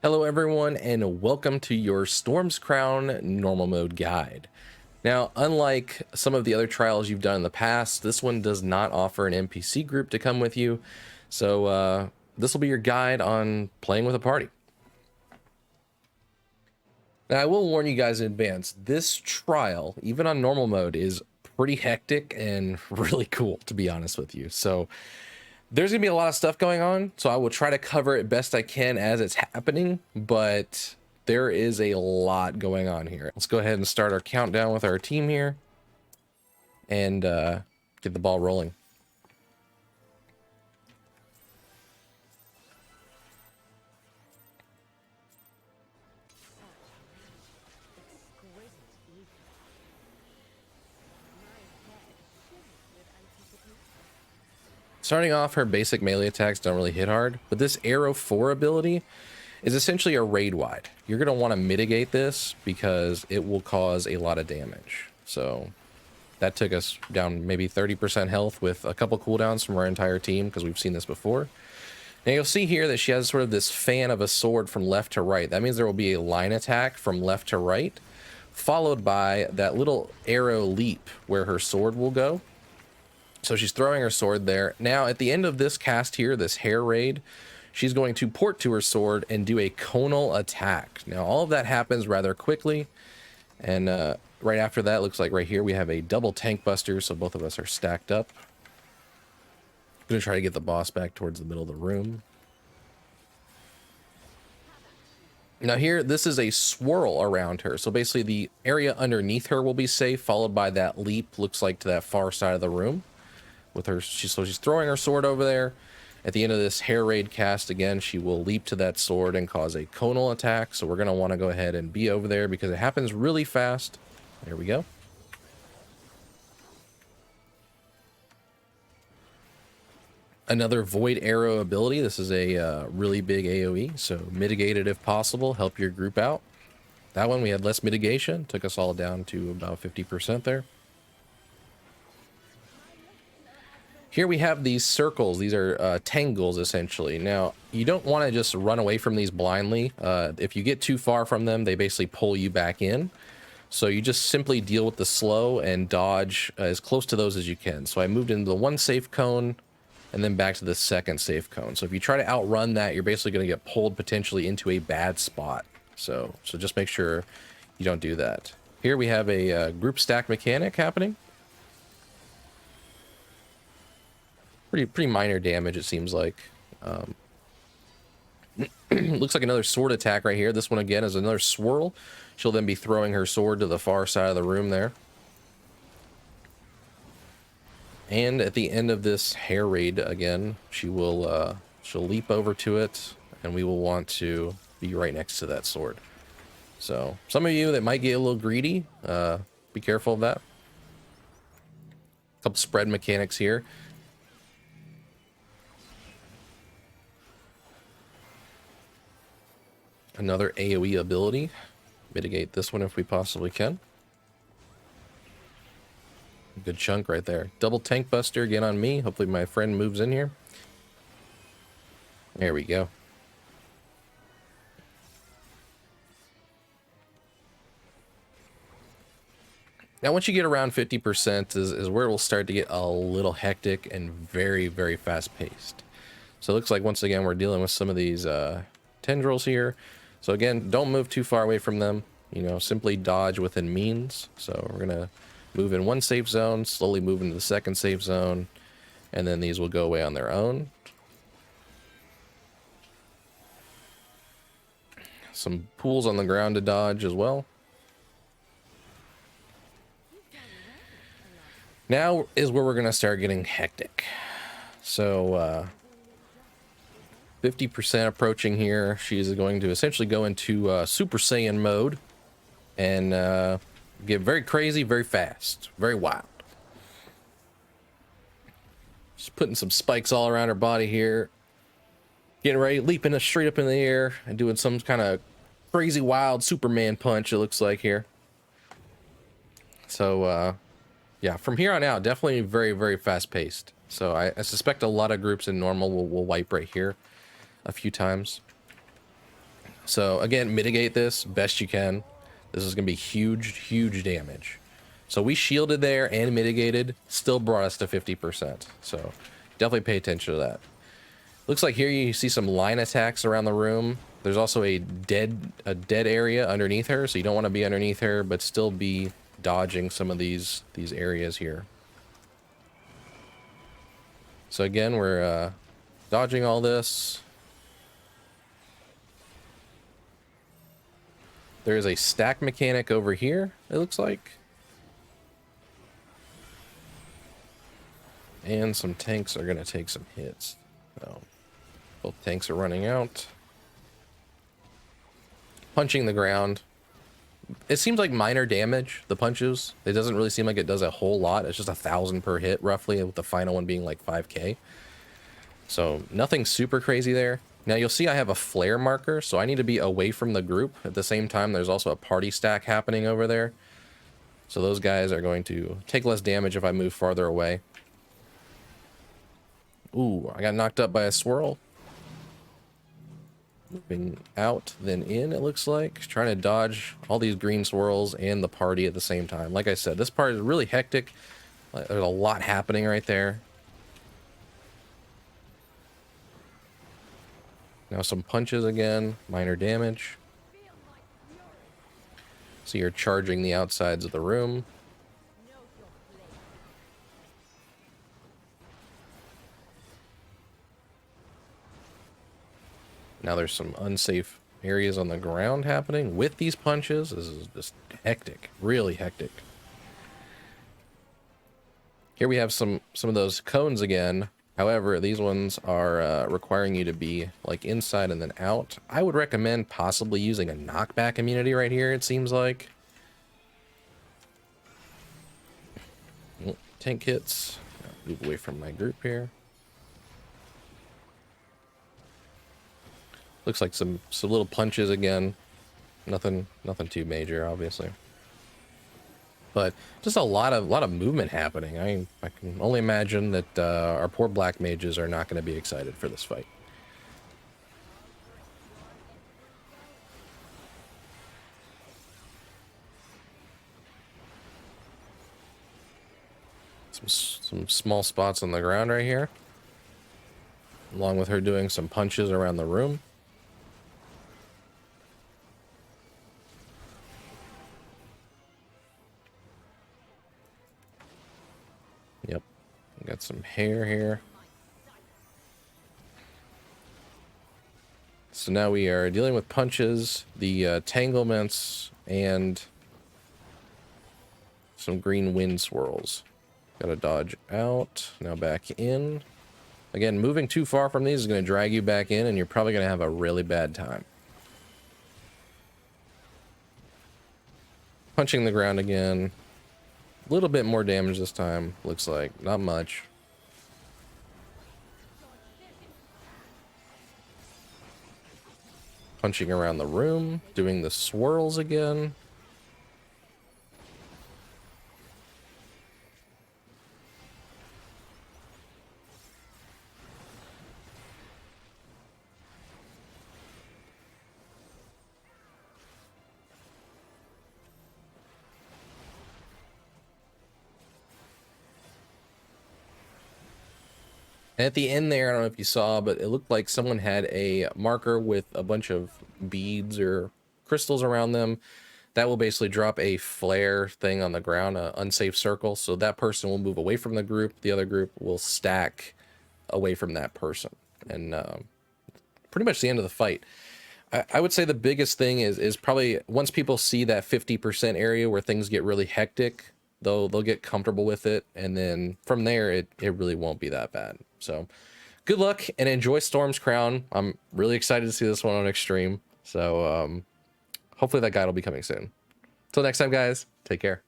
Hello everyone and welcome to your Storm's Crown normal mode guide. Now, unlike some of the other trials you've done in the past, this one does not offer an NPC group to come with you. So this will be your guide on playing with a party. Now, I will warn you guys in advance, this trial, even on normal mode, is pretty hectic and really cool, to be honest with you. So there's gonna be a lot of stuff going on, so I will try to cover it best I can as it's happening, but there is a lot going on here. Let's go ahead and start our countdown with our team here and get the ball rolling. Starting off, her basic melee attacks don't really hit hard, but this Arrow 4 ability is essentially a raid wide. You're going to want to mitigate this because it will cause a lot of damage. So that took us down maybe 30% health with a couple cooldowns from our entire team because we've seen this before. Now you'll see here that she has sort of this fan of a sword from left to right. That means there will be a line attack from left to right, followed by that little arrow leap where her sword will go. So she's throwing her sword there. Now at the end of this cast here, this hair raid, she's going to port to her sword and do a conal attack. Now all of that happens rather quickly. And right after that, looks like right here we have a double tank buster. So both of us are stacked up. I'm going to try to get the boss back towards the middle of the room. Now here, this is a swirl around her. So basically the area underneath her will be safe, followed by that leap, looks like to that far side of the room. With her, so she's throwing her sword over there. At the end of this hair raid cast, again, she will leap to that sword and cause a conal attack. So we're going to want to go ahead and be over there because it happens really fast. There we go. Another void arrow ability. This is a really big AoE, so mitigate it if possible. Help your group out. That one we had less mitigation. Took us all down to about 50% there. Here we have these circles. These are tangles, essentially. Now, you don't want to just run away from these blindly. If you get too far from them, they basically pull you back in. So you just simply deal with the slow and dodge as close to those as you can. So I moved into the one safe cone and then back to the second safe cone. So if you try to outrun that, you're basically going to get pulled potentially into a bad spot. So just make sure you don't do that. Here we have a group stack mechanic happening. Pretty minor damage, it seems like. Looks like another sword attack right here. This one again is another swirl. She'll then be throwing her sword to the far side of the room there. And at the end of this hair raid again, she'll leap over to it, and we will want to be right next to that sword. So some of you that might get a little greedy, be careful of that. A couple spread mechanics here. Another AoE ability. Mitigate this one if we possibly can. Good chunk right there. Double tank buster again on me. Hopefully my friend moves in here. There we go. Now once you get around 50% is where it will start to get a little hectic and very, very fast paced. So it looks like once again we're dealing with some of these tendrils here. So again, don't move too far away from them. You know, simply dodge within means. So we're going to move in one safe zone, slowly move into the second safe zone, and then these will go away on their own. Some pools on the ground to dodge as well. Now is where we're going to start getting hectic. So 50% approaching here. She's going to essentially go into Super Saiyan mode and get very crazy, very fast, very wild. Just putting some spikes all around her body here. Getting ready, leaping straight up in the air and doing some kind of crazy wild Superman punch, it looks like here. So yeah, from here on out, definitely very, very fast paced. So I suspect a lot of groups in normal will wipe right here a few times. So again, mitigate this best you can. This is going to be huge damage. So we shielded there and mitigated, still brought us to 50%. So definitely pay attention to that. Looks like here you see some line attacks around the room. There's also a dead area underneath her, so you don't want to be underneath her, but still be dodging some of these areas here. So again, we're dodging all this. There is a stack mechanic over here, it looks like. And some tanks are going to take some hits. So both tanks are running out. Punching the ground. It seems like minor damage, the punches. It doesn't really seem like it does a whole lot. It's just 1,000 per hit, roughly, with the final one being like 5k. So nothing super crazy there. Now you'll see I have a flare marker, so I need to be away from the group. At the same time, there's also a party stack happening over there. So those guys are going to take less damage if I move farther away. Ooh, I got knocked up by a swirl. Moving out, then in, it looks like. Trying to dodge all these green swirls and the party at the same time. Like I said, this part is really hectic. There's a lot happening right there. Now some punches again, minor damage. So you're charging the outsides of the room. Now there's some unsafe areas on the ground happening with these punches. This is just hectic, really hectic. Here we have some of those cones again. However, these ones are requiring you to be like inside and then out. I would recommend possibly using a knockback immunity right here, it seems like. Tank hits. Move away from my group here. Looks like some little punches again. Nothing too major, obviously. But just a lot of movement happening. I can only imagine that our poor black mages are not going to be excited for this fight. Some small spots on the ground right here, along with her doing some punches around the room. Yep, got some hair here. So now we are dealing with punches, the tanglements, and some green wind swirls. Gotta dodge out, now back in. Again, moving too far from these is going to drag you back in, and you're probably going to have a really bad time. Punching the ground again. A little bit more damage this time, looks like. Not much. Punching around the room, doing the swirls again. And at the end there, I don't know if you saw, but it looked like someone had a marker with a bunch of beads or crystals around them. That will basically drop a flare thing on the ground, an unsafe circle. So that person will move away from the group. The other group will stack away from that person. And pretty much the end of the fight. I would say the biggest thing is probably once people see that 50% area where things get really hectic, they'll get comfortable with it, and then from there it really won't be that bad. So good luck and enjoy Storm's Crown. I'm really excited to see this one on Extreme. So hopefully that guide will be coming soon. Till next time, guys, take care.